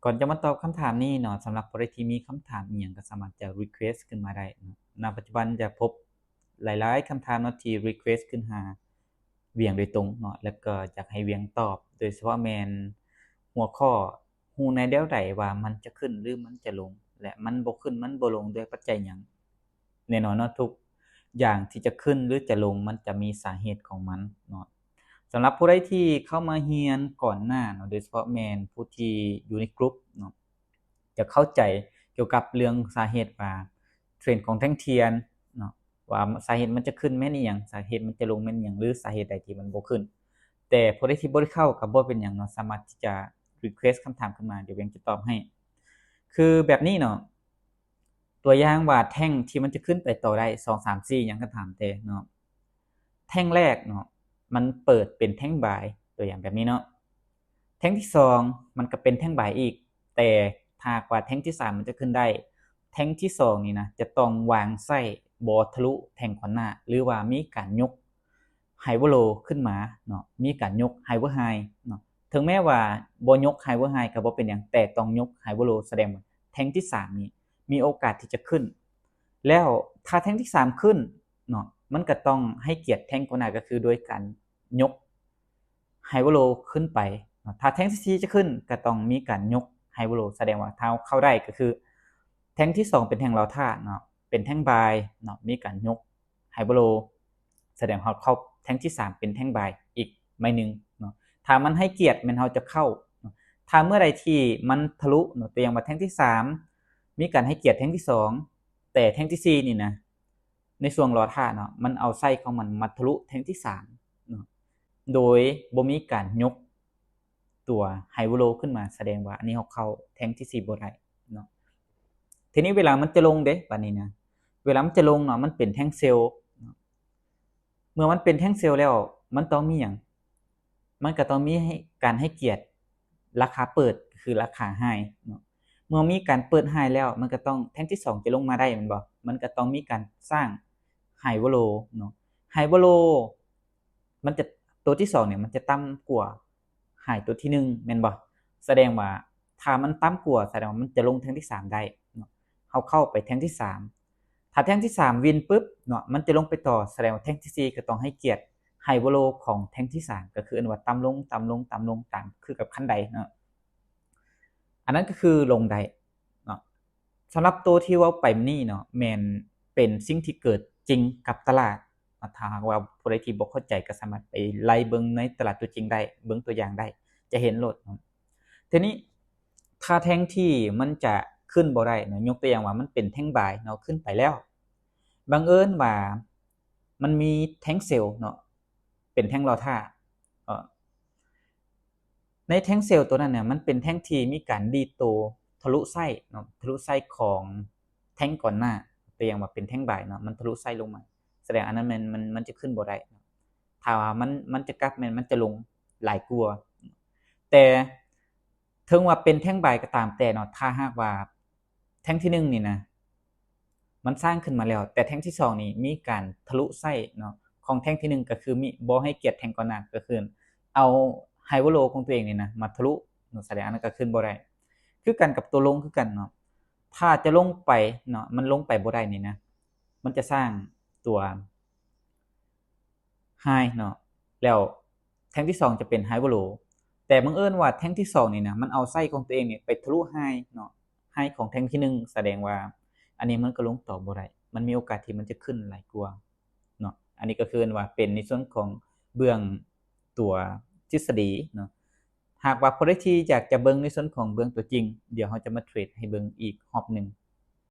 ก่อนจะมาตอบคำถามนี้เนาะสำหรับผู้ใดที่มีคำถามอิหยังก็สามารถจะ request ขึ้นมาได้เนาะณปัจจุบันจะพบหลายๆคำถามเนาะที่ request ขึ้นหาเวียงโดยตรงเนาะแล้วก็อยากให้เวียงตอบโดยเฉพาะแม่นหัวข้อฮู้ในแนวใดว่ามันจะขึ้นหรือมันจะลงและมันบ่ขึ้นมันบ่ลงด้วยปัจจัยหยังแน่นอนเนาะทุกอย่างที่จะขึ้นหรือจะลงมันจะมีสาเหตุของมันเนาะ สำหรับผู้ใดที่เข้ามาเรียนก่อนหน้าเนาะโดยเฉพาะแม่นผู้ที่อยู่ในกลุ่มเนาะจะเข้าใจเกี่ยวกับเรื่องสาเหตุว่าเทรนด์ของแท่งเทียนเนาะว่าสาเหตุมันจะขึ้นแม่นอิหยังสาเหตุมันจะลงแม่นอิหยังหรือสาเหตุใดที่มันบ่ขึ้นแต่ผู้ใดที่บ่ได้เข้าก็บ่เป็นหยังเนาะสามารถที่จะ request คำถามขึ้นมาเดี๋ยวเวียงจะตอบให้คือแบบนี้เนาะตัวอย่างว่าแท่งที่มันจะขึ้นไปต่อได้2 3 4หยังก็ตามแต่เนาะแท่งแรกเนาะ มันเปิดเป็นแท่งบายตัวอย่างแบบนี้เนาะแท่งที่2มันก็เป็นแท่งบายอีกแต่ถ้ากว่าแท่งที่3มันจะขึ้นได้แท่งที่2นี่นะจะต้องวางไส้บอทะลุแท่งขวัญหน้าหรือว่ามีการยกไฮเวอร์โลขึ้นมาเนาะมีการยกไฮเวอร์ไฮเนาะถึงแม้ว่าบ่ยกไฮเวอร์ไฮก็บ่เป็นหยังแต่ต้องยกไฮเวอร์โลแสดงว่าแท่งที่3นี้มีโอกาสที่จะขึ้นแล้วถ้าแท่งที่3ขึ้นเนาะมันก็ต้องให้เกียรติแท่งขวัญหน้าก็คือโดยการยกไฮเวอร์โลขึ้นไปถ้าแท่งที่4จะขึ้นก็ต้องมีการยกไฮเวอร์โลแสดงว่าถ้าเข้าได้ก็คือแท่งที่2เป็นแท่งลอท่าเนาะเป็นแท่งบายเนาะมีการยกไฮเวอร์โลแสดงว่าเข้าแท่งที่3เป็นแท่งบายอีกไม่นึงเนาะถ้ามันให้เกียรติมันเราจะเข้าถ้าเมื่อใดที่มันทะลุเนาะตัวอย่างว่าแท่งที่3มีการให้เกียรติแท่งที่2แต่แท่งที่4นี่นะในช่วงลอท่าเนาะมันเอาไส้ของมันมาทะลุแท่งที่3เนาะโดยบ่มีการยกตัวไฮเวอร์โลขึ้นมาแสดงว่าอันนี้เข้าแท่งที่4บ่ได้เนาะทีนี้เวลามันจะลงเด้บัดนี้นะเวลามันจะลงเนาะมันเป็นแท่งเซลล์เมื่อมันเป็นแท่งเซลล์แล้วมันต้องมีหยังมันก็ต้องมีให้การให้เกียรติราคาเปิดคือราคาไฮเนาะเมื่อมีการเปิดไฮแล้วมันก็ต้องแท่งที่2จะลงมาได้แม่นบ่มันก็ต้องมีการสร้างไฮเวอร์โลเนาะไฮเวอร์โลมันจะตัวที่2เนี่ยมันจะต่ำกว่าไฮตัวที่1แม่นบ่แสดงว่าถ้ามันต่ำกว่าแสดงว่ามันจะลงแท่งที่3ได้เนาะเฮาเข้าไปแท่งที่3ถ้าแท่งที่3วินปึ๊บเนาะมันจะลงไปต่อแสดงว่าแท่งที่4ก็ต้องให้เกียรติไฮเวอร์โลของแท่งที่3ก็คืออันว่าต่ำลงต่ำลงต่ำลงตามคือกับคันใดเนาะอันนั้นก็คือลงได้เนาะสำหรับตัวที่เว้าไปนี่เนาะแม่นเป็นสิ่งที่เกิดจริงกับตลาดถ้าหากว่าผู้ใดที่บ่เข้าใจก็สามารถไปไล่เบิ่งในตลาดตัวจริงได้เบิ่งตัวอย่างได้จะเห็นโลดเนาะทีนี้ถ้าแท่งที่มันจะขึ้นบ่ได้เนาะยกตัวอย่างว่ามันเป็นแท่งบายเนาะขึ้นไปแล้วบังเอิญว่ามันมีแท่งเซลล์เนาะเป็นแท่งลอท่าในแท่งเซลล์ตัวนั้นเนี่ยมันเป็นแท่งที่มีการดีดตัวทะลุไส้เนาะทะลุไส้ของแท่งก่อนหน้าตัวอย่างว่าเป็นแท่งบายเนาะมันทะลุไส้ลงมาแสดงอันนั้นมันจะขึ้นบ่ได้ถ้าว่ามันจะกลับมันจะลงหลายกลัวแต่ถึงว่าเป็นแท่งบายก็ตามแต่เนาะถ้าหากว่าแท่งที่1นี่นะมันสร้างขึ้นมาแล้วแต่แท่งที่2นี่มีการทะลุไส้เนาะของแท่งที่1ก็คือมีบ่ให้เกียรติแท่งก่อนหน้าก็คือเอาไฮเวอร์โลของตัวเองนี่นะมาทะลุแสดงอันนั้นก็ขึ้นบ่ได้คือกันกับตัวลงคือกันเนาะถ้าจะลงไปเนาะมันลงไปบ่ได้นี่นะมันจะสร้างตัวไฮเนาะแล้วแท่งที่2จะเป็นไฮเวอร์โลแต่บังเอิญว่าแท่งที่2นี่นะมันเอาไส้ของตัวเองนี่ไปทะลุไฮเนาะไฮของแท่งที่1แสดงว่าอันนี้มันก็ลงต่อบ่ได้มันมีโอกาสที่มันจะขึ้นหลายกว่าเนาะอันนี้ก็คือว่าเป็นในส่วนของเบื้องตัวทฤษฎีเนาะหากว่าผู้ใดที่อยากจะเบิ่งในส่วนของเบื้องตัวจริงเดี๋ยวเราจะมาเทรดให้เบิ่งอีกรอบนึง